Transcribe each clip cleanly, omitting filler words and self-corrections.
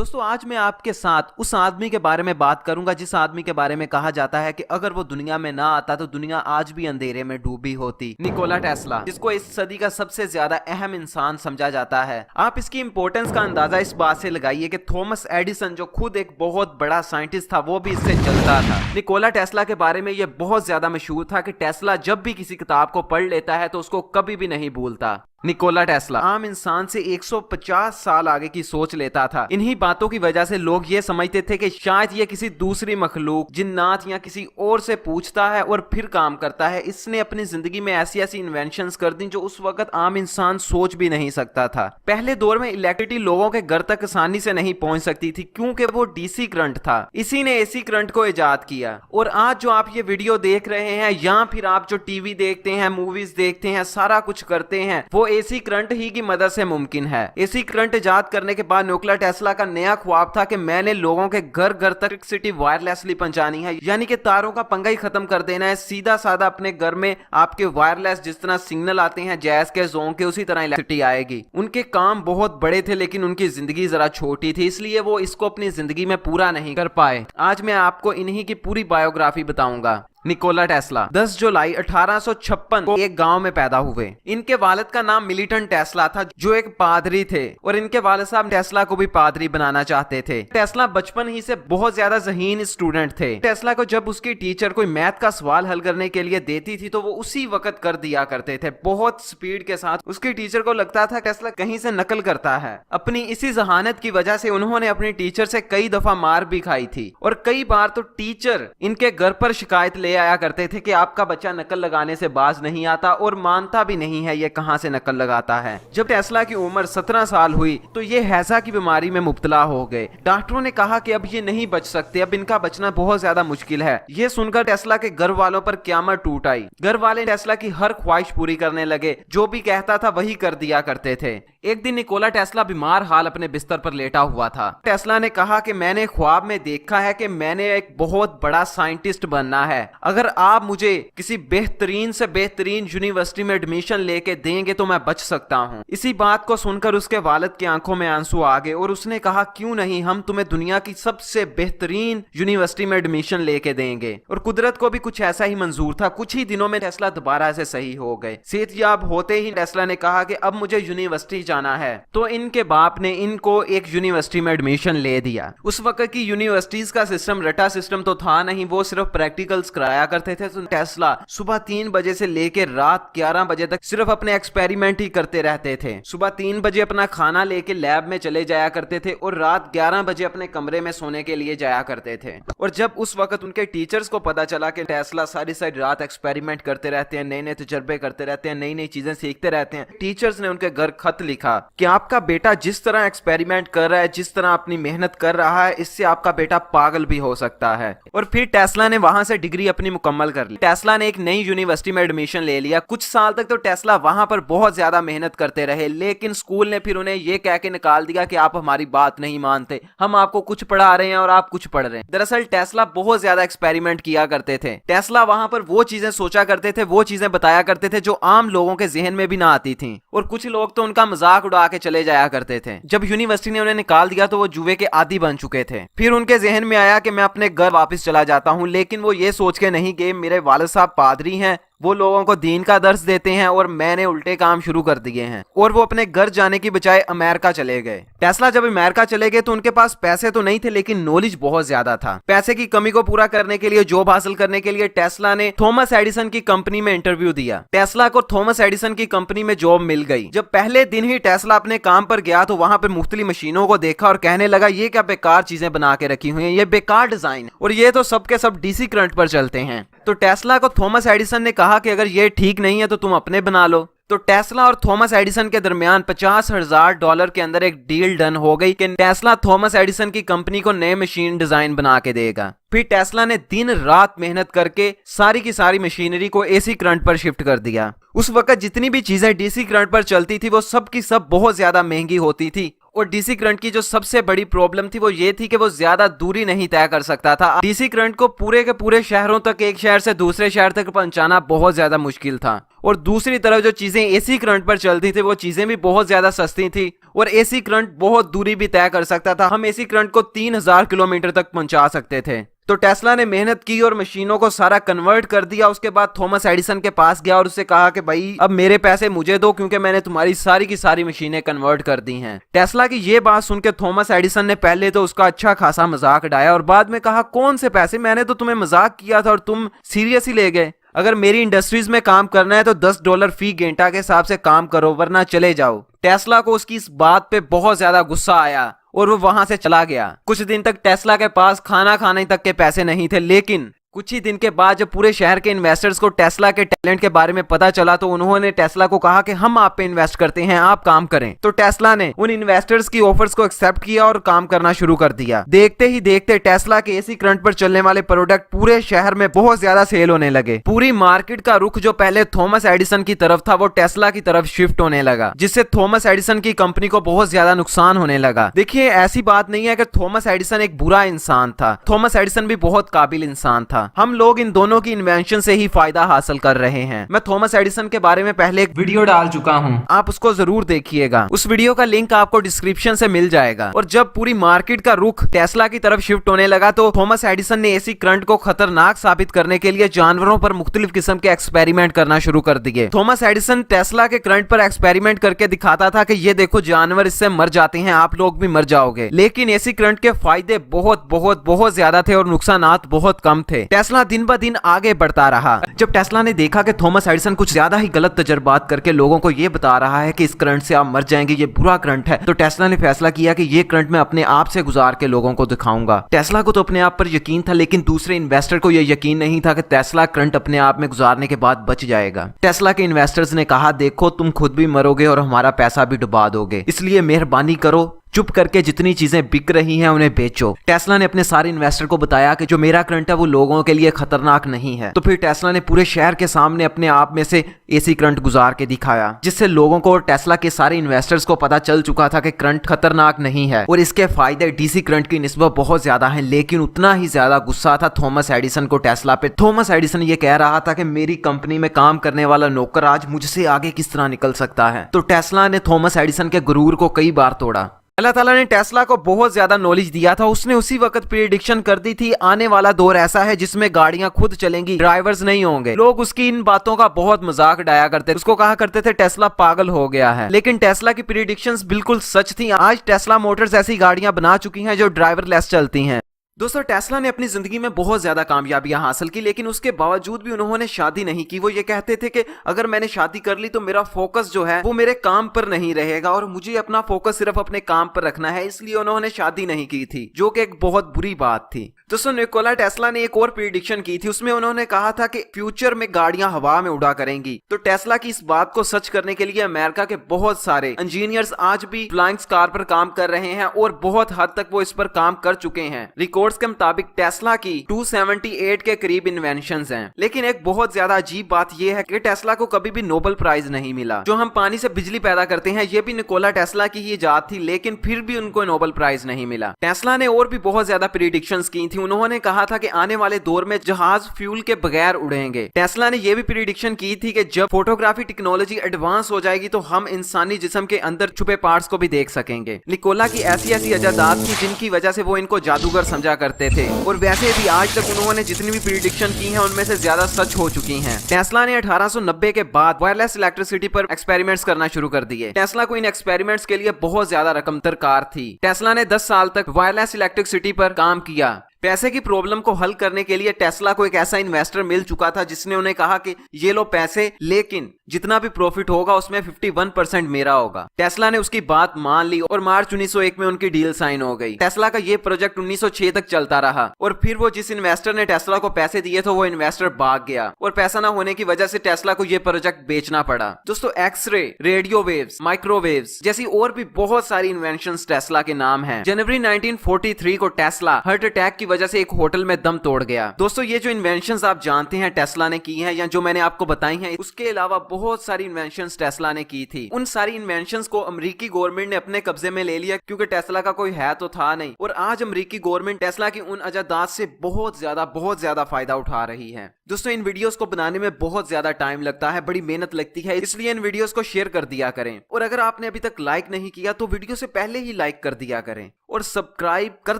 दोस्तों आज मैं आपके साथ उस आदमी के बारे में बात करूंगा जिस आदमी के बारे में कहा जाता है कि अगर वो दुनिया में ना आता तो दुनिया आज भी अंधेरे में डूबी होती। निकोला टेस्ला, जिसको इस सदी का सबसे ज्यादा अहम इंसान समझा जाता है। आप इसकी इंपॉर्टेंस का अंदाजा इस बात से लगाइए कि थॉमस एडिसन जो खुद एक बहुत बड़ा साइंटिस्ट था वो भी इससे जलता था। निकोला टेस्ला के बारे में ये बहुत ज्यादा मशहूर था कि टेस्ला जब भी किसी किताब को पढ़ लेता है तो उसको कभी भी नहीं भूलता। निकोला टेस्ला आम इंसान से 150 साल आगे की सोच लेता था। इन्हीं बातों की वजह से लोग ये समझते थे कि शायद ये किसी दूसरी मखलूक, जिन्नात या किसी और से पूछता है और फिर काम करता है। इसने अपनी जिंदगी में ऐसी ऐसी इन्वेंशंस कर दी जो उस वक्त आम इंसान सोच भी नहीं सकता था। पहले दौर में इलेक्ट्रिसिटी लोगों के घर तक आसानी से नहीं पहुंच सकती थी क्योंकि वो डीसी करंट था। इसी ने एसी करंट को इजाद किया। और आज जो आप ये वीडियो देख रहे हैं या फिर आप जो टीवी देखते हैं, मूवीज देखते हैं, सारा कुछ करते हैं, वो एसी करंट ही की मदद से मुमकिन है। एसी करंट इजाद करने के बाद निकोला टेस्ला का नया ख्वाब था कि मैंने लोगों के घर घर तक इलेक्ट्रिसिटी वायरलेसली पहुंचानी है, यानी कि तारों का पंगा ही खत्म कर देना है। सीधा साधा अपने घर में आपके वायरलेस जिस तरह सिग्नल आते हैं जैस के, जोन के, उसी तरह इलेक्ट्रिसिटी आएगी। उनके काम बहुत बड़े थे लेकिन उनकी जिंदगी जरा छोटी थी, इसलिए वो इसको अपनी जिंदगी में पूरा नहीं कर पाए। आज मैं आपको इन्हीं की पूरी बायोग्राफी बताऊंगा। निकोला टेस्ला 10 जुलाई 1856 को एक गांव में पैदा हुए। इनके वालिद का नाम मिल्टन टेस्ला था जो एक पादरी थे और इनके वालिद साहब टेस्ला को भी पादरी बनाना चाहते थे। टेस्ला बचपन ही से बहुत ज्यादा ज़हीन स्टूडेंट थे। टेस्ला को जब उसकी टीचर कोई मैथ का सवाल हल करने के लिए देती थी तो वो उसी वक्त कर दिया करते थे, बहुत स्पीड के साथ। उसकी टीचर को लगता था टेस्ला कहीं से नकल करता है। अपनी इसी जहानत की वजह से उन्होंने अपनी टीचर से कई दफा मार भी खाई थी और कई बार तो टीचर इनके घर पर शिकायत ले आया करते थे कि आपका बच्चा नकल लगाने से बाज नहीं आता और मानता भी नहीं है ये कहां से नकल लगाता है। जब टेस्ला की उम्र 17 साल हुई तो ये हैजा की बीमारी में मुब्तला हो गए। डॉक्टरों ने कहा कि अब ये नहीं बच सकते, अब इनका बचना बहुत ज्यादा मुश्किल है। ये सुनकर टेस्ला के घर वालों पर क़यामत टूट आई। घर वाले टेस्ला की हर ख्वाहिश पूरी करने लगे, जो भी कहता था वही कर दिया करते थे। एक दिन निकोला टेस्ला बीमार हाल अपने बिस्तर पर लेटा हुआ था। टेस्ला ने कहा कि मैंने ख्वाब में देखा है कि मैंने एक बहुत बड़ा साइंटिस्ट बनना है। अगर आप मुझे किसी बेहतरीन से बेहतरीन यूनिवर्सिटी में एडमिशन लेके देंगे तो मैं बच सकता हूँ। इसी बात को सुनकर उसके वालिद की आंखों में आंसू आ गए और उसने कहा क्यों नहीं, हम तुम्हें दुनिया की सबसे बेहतरीन यूनिवर्सिटी में एडमिशन लेके देंगे। और कुदरत को भी कुछ ऐसा ही मंजूर था। कुछ ही दिनों में टेस्ला दोबारा से सही हो गए। सेहतयाब होते ही टेस्ला ने कहा कि अब मुझे यूनिवर्सिटी जाना है। तो इनके बाप ने इनको एक यूनिवर्सिटी में एडमिशन ले दिया। उस वक्त की यूनिवर्सिटीज का सिस्टम रटा सिस्टम तो था नहीं, वो सिर्फ प्रैक्टिकल्स कराया करते थे। तो टेस्ला सुबह 3 बजे से लेकर रात 11 बजे तक सिर्फ अपने एक्सपेरिमेंट ही करते रहते थे। सुबह 3 बजे अपना खाना लेके लैब में चले जाया करते थे और रात 11 बजे अपने कमरे में सोने के लिए जाया करते थे। और जब उस वक्त उनके टीचर्स को पता चला कि टेस्ला सारी रात एक्सपेरिमेंट करते रहते हैं, नए नए तजर्बे करते रहते हैं, नई नई चीजें सीखते रहते हैं, टीचर्स ने उनके घर खत लिखा कि आपका बेटा जिस तरह एक्सपेरिमेंट कर रहा है, जिस तरह अपनी मेहनत कर रहा है, इससे आपका बेटा पागल भी हो सकता है। और फिर टेस्ला ने वहां से डिग्री अपनी मुकम्मल कर ली। टेस्ला ने एक नई यूनिवर्सिटी में एडमिशन ले लिया। कुछ साल तक तो टेस्ला वहां पर बहुत ज्यादा मेहनत करते रहे, लेकिन स्कूल ने फिर उन्हें यह कह के निकाल दिया कि आप हमारी बात नहीं मानते, हम आपको कुछ पढ़ा रहे हैं और आप कुछ पढ़ रहे हैं। दरअसल टेस्ला बहुत ज्यादा एक्सपेरिमेंट किया करते थे। टेस्ला वहां पर वो चीजें सोचा करते थे, वो चीजें बताया करते थे जो आम लोगों के जहन में भी ना आती थी। और कुछ लोग तो उनका मजाक उड़ा के चले जाया करते थे। जब यूनिवर्सिटी ने उन्हें निकाल दिया तो वो जुए के आदी बन चुके थे। फिर उनके जहन में आया कि मैं अपने घर वापस चला जाता हूं, लेकिन वो ये सोच के नहीं गए मेरे वालिद साहब पादरी हैं, वो लोगों को दीन का दर्स देते हैं और मैंने उल्टे काम शुरू कर दिए हैं। और वो अपने घर जाने की बजाय अमेरिका चले गए। टेस्ला जब अमेरिका चले गए तो उनके पास पैसे तो नहीं थे लेकिन नॉलेज बहुत ज्यादा था। पैसे की कमी को पूरा करने के लिए, जॉब हासिल करने के लिए टेस्ला ने थॉमस एडिसन की कंपनी में इंटरव्यू दिया। टेस्ला को थॉमस एडिसन की कंपनी में जॉब मिल गई। जब पहले दिन ही टेस्ला अपने काम पर गया तो वहां पर मुख्तलिफ मशीनों को देखा और कहने लगा ये क्या बेकार चीजें बना के रखी हुई हैं, ये बेकार डिजाइन, और ये तो सब के सब डीसी करंट पर चलते हैं। तो टेस्ला को थॉमस एडिसन ने कहा कि अगर ये ठीक नहीं है तो तुम अपने बना लो। तो टेस्ला और थॉमस एडिसन के दरमियान $50,000 के अंदर एक डील डन हो गई कि टेस्ला थॉमस एडिसन की कंपनी को नए मशीन डिजाइन बना के देगा। फिर टेस्ला ने दिन रात मेहनत करके सारी की सारी मशीनरी को एसी करंट पर शिफ्ट कर दिया। उस वक्त जितनी भी चीजें डीसी करंट पर चलती थी वो सब की सब बहुत ज्यादा महंगी होती थी। और डीसी करंट की जो सबसे बड़ी प्रॉब्लम थी वो ये थी कि वो ज्यादा दूरी नहीं तय कर सकता था। डीसी करंट को पूरे के पूरे शहरों तक, एक शहर से दूसरे शहर तक पहुंचाना बहुत ज्यादा मुश्किल था। और दूसरी तरफ जो चीजें एसी करंट पर चलती थी वो चीजें भी बहुत ज्यादा सस्ती थी और एसी करंट बहुत दूरी भी तय कर सकता था। हम एसी करंट को 3000 किलोमीटर तक पहुंचा सकते थे। तो टेस्ला ने मेहनत की और मशीनों को सारा कन्वर्ट कर दिया। उसके बाद थॉमस एडिसन के पास गया और उससे कहा कि भाई अब मेरे पैसे मुझे दो, क्योंकि मैंने तुम्हारी सारी की सारी मशीनें कन्वर्ट कर दी हैं। टेस्ला की ये बात सुनकर थॉमस एडिसन ने पहले तो उसका अच्छा खासा मजाक उड़ाया और बाद में कहा, कौन से पैसे, मैंने तो तुम्हें मजाक किया था और तुम सीरियस ही ले गए। अगर मेरी इंडस्ट्रीज में काम करना है तो $10 फी घंटा के हिसाब से काम करो, वरना चले जाओ। टेस्ला को उसकी इस बात पे बहुत ज्यादा गुस्सा आया और वो वहां से चला गया। कुछ दिन तक टेस्ला के पास खाना खाने तक के पैसे नहीं थे, लेकिन कुछ ही दिन के बाद जब पूरे शहर के इन्वेस्टर्स को टेस्ला के टैलेंट के बारे में पता चला तो उन्होंने टेस्ला को कहा कि हम आप पे इन्वेस्ट करते हैं, आप काम करें। तो टेस्ला ने उन इन्वेस्टर्स की ऑफर्स को एक्सेप्ट किया और काम करना शुरू कर दिया। देखते ही देखते टेस्ला के एसी करंट पर चलने वाले प्रोडक्ट पूरे शहर में बहुत ज्यादा सेल होने लगे। पूरी मार्केट का रुख जो पहले थॉमस एडिसन की तरफ था वो टेस्ला की तरफ शिफ्ट होने लगा, जिससे थॉमस एडिसन की कंपनी को बहुत ज्यादा नुकसान होने लगा। देखिए, ऐसी बात नहीं है कि थॉमस एडिसन एक बुरा इंसान था। थॉमस एडिसन भी बहुत काबिल इंसान था। हम लोग इन दोनों की इन्वेंशन से ही फायदा हासिल कर रहे हैं। मैं थॉमस एडिसन के बारे में पहले एक वीडियो डाल चुका हूं, आप उसको जरूर देखिएगा। उस वीडियो का लिंक आपको डिस्क्रिप्शन से मिल जाएगा। और जब पूरी मार्केट का रुख टेस्ला की तरफ शिफ्ट होने लगा तो थॉमस एडिसन ने एसी करंट को खतरनाक साबित करने के लिए जानवरों पर मुख्तलिफ किस्म के एक्सपेरिमेंट करना शुरू कर दिए। थॉमस एडिसन टेस्ला के करंट पर एक्सपेरिमेंट करके दिखाता था कि ये देखो, जानवर इससे मर जाते हैं, आप लोग भी मर जाओगे। लेकिन एसी करंट के फायदे बहुत बहुत बहुत ज्यादा थे और नुकसानात बहुत कम थे। टेस्ला दिन ब दिन आगे बढ़ता रहा। जब टेस्ला ने देखा कि थॉमस एडिसन कुछ ज्यादा ही गलत तजर्बात करके लोगों को यह बता रहा है कि इस करंट से आप मर जाएंगे, ये बुरा करंट है, तो टेस्ला ने फैसला किया कि ये करंट मैं अपने आप से गुजार के लोगों को दिखाऊंगा। टेस्ला को तो अपने आप पर यकीन था, लेकिन दूसरे इन्वेस्टर को यह यकीन नहीं था कि टेस्ला करंट अपने आप में गुजारने के बाद बच जाएगा। टेस्ला के इन्वेस्टर्स ने कहा, देखो तुम खुद भी मरोगे और हमारा पैसा भी डुबा दोगे, इसलिए मेहरबानी करो, चुप करके जितनी चीजें बिक रही हैं उन्हें बेचो। टेस्ला ने अपने सारे इन्वेस्टर को बताया कि जो मेरा करंट है वो लोगों के लिए खतरनाक नहीं है। तो फिर टेस्ला ने पूरे शहर के सामने अपने आप में से एसी करंट गुजार के दिखाया, जिससे लोगों को और टेस्ला के सारे इन्वेस्टर्स को पता चल चुका था कि करंट खतरनाक नहीं है और इसके फायदे डीसी करंट की निस्बत बहुत ज्यादा है। लेकिन उतना ही ज्यादा गुस्सा था थॉमस एडिसन को टेस्ला पे। थॉमस एडिसन ये कह रहा था कि मेरी कंपनी में काम करने वाला नौकर आज मुझसे आगे किस तरह निकल सकता है। तो टेस्ला ने थॉमस एडिसन के गुरूर को कई बार तोड़ा। अल्लाह ताला ने टेस्ला को बहुत ज्यादा नॉलेज दिया था। उसने उसी वक्त प्रेडिक्शन कर दी थी, आने वाला दौर ऐसा है जिसमें गाड़ियां खुद चलेंगी, ड्राइवर्स नहीं होंगे। लोग उसकी इन बातों का बहुत मजाक उड़ाया करते थे, उसको कहा करते थे टेस्ला पागल हो गया है। लेकिन टेस्ला की प्रेडिक्शंस बिल्कुल सच थी। आज टेस्ला मोटर्स ऐसी गाड़ियां बना चुकी हैं जो ड्राइवरलेस चलती हैं। दोस्तों, टेस्ला ने अपनी जिंदगी में बहुत ज्यादा कामयाबियां हासिल की, लेकिन उसके बावजूद भी उन्होंने शादी नहीं की। वो ये कहते थे कि अगर मैंने शादी कर ली तो मेरा फोकस जो है वो मेरे काम पर नहीं रहेगा और मुझे अपना फोकस सिर्फ अपने काम पर रखना है, इसलिए उन्होंने शादी नहीं की थी, जो कि एक बहुत बुरी बात थी। दोस्तों, निकोला टेस्ला ने एक और प्रेडिक्शन की थी। उसमें उन्होंने कहा था कि फ्यूचर में गाड़ियां हवा में उड़ा करेंगी। तो टेस्ला की इस बात को सच करने के लिए अमेरिका के बहुत सारे इंजीनियर्स आज भी फ्लाइंग कार पर काम कर रहे हैं और बहुत हद तक वो इस पर काम कर चुके हैं। रिकॉर्ड्स के मुताबिक टेस्ला की 278 के करीब इन्वेंशंस हैं। लेकिन एक बहुत ज्यादा अजीब बात यह है कि टेस्ला को कभी भी नोबेल प्राइज नहीं मिला। जो हम पानी से बिजली पैदा करते हैं ये भी निकोला टेस्ला की ही इजाद थी, लेकिन फिर भी उनको नोबेल प्राइज नहीं मिला। टेस्ला ने और भी बहुत ज्यादा प्रेडिक्शंस की थी। उन्होंने कहा था कि आने वाले दौर में जहाज फ्यूल के बगैर उड़ेंगे। टेस्ला ने यह भी प्रेडिक्शन की थी कि जब फोटोग्राफी टेक्नोलॉजी एडवांस हो जाएगी तो हम इंसानी जिस्म के अंदर छुपे पार्ट्स को भी देख सकेंगे। निकोला की ऐसी ऐसी इजादात थी जिनकी वजह से वो इनको जादूगर समझा करते थे और वैसे भी आज तक उन्होंने जितनी भी प्रेडिक्शन की हैं उनमें से ज्यादा सच हो चुकी हैं। टेस्ला ने 1890 के बाद वायरलेस इलेक्ट्रिसिटी पर एक्सपेरिमेंट्स करना शुरू कर दिए। टेस्ला को इन एक्सपेरिमेंट्स के लिए बहुत ज्यादा रकम दरकार थी। टेस्ला ने 10 साल तक वायरलेस इलेक्ट्रिसिटी पर काम किया। पैसे की प्रॉब्लम को हल करने के लिए टेस्ला को एक ऐसा इन्वेस्टर मिल चुका था जिसने उन्हें कहा कि ये लो पैसे, लेकिन जितना भी प्रॉफिट होगा उसमें 51% मेरा होगा। टेस्ला ने उसकी बात मान ली और मार्च 1901 में उनकी डील साइन हो गई। टेस्ला का ये प्रोजेक्ट 1906 तक चलता रहा और फिर वो जिस इन्वेस्टर ने टेस्ला को पैसे दिए थे वो इन्वेस्टर भाग गया और पैसा ना होने की वजह से टेस्ला को ये प्रोजेक्ट बेचना पड़ा। दोस्तों, एक्सरे, रेडियो वेव्स, माइक्रोवेव्स जैसी और भी बहुत सारी इन्वेंशंस टेस्ला के नाम हैं। जनवरी 1943 को टेस्ला हार्ट अटैक की वजह से एक होटल में दम तोड़ गया। दोस्तों ये जो इन्वेंशंस आप जानते हैं टेस्ला ने की हैं या जो मैंने आपको बताई हैं, उसके अलावा बहुत सारी इन्वेंशंस टेस्ला ने की थी। उन सारी इन्वेंशंस को अमेरिकी गवर्नमेंट ने अपने कब्जे में ले लिया क्योंकि टेस्ला का कोई है तो था नहीं, और आज अमेरिकी गवर्नमेंट टेस्ला की उन अजादात से बहुत ज्यादा फायदा उठा रही है। दोस्तों इन वीडियोस को बनाने में बहुत ज्यादा टाइम लगता है, बड़ी मेहनत लगती है, इसलिए इन वीडियोस को शेयर कर दिया करें। और अगर आपने अभी तक लाइक नहीं किया तो वीडियो से पहले ही लाइक कर दिया करें, और सब्सक्राइब कर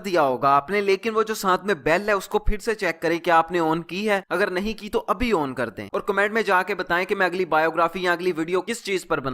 दिया होगा आपने, लेकिन वो जो साथ में बेल है उसको फिर से चेक करें कि आपने ऑन की है। अगर नहीं की तो अभी ऑन कर दें, और कमेंट में जाके बताएं कि मैं अगली बायोग्राफी या अगली वीडियो किस चीज पर बना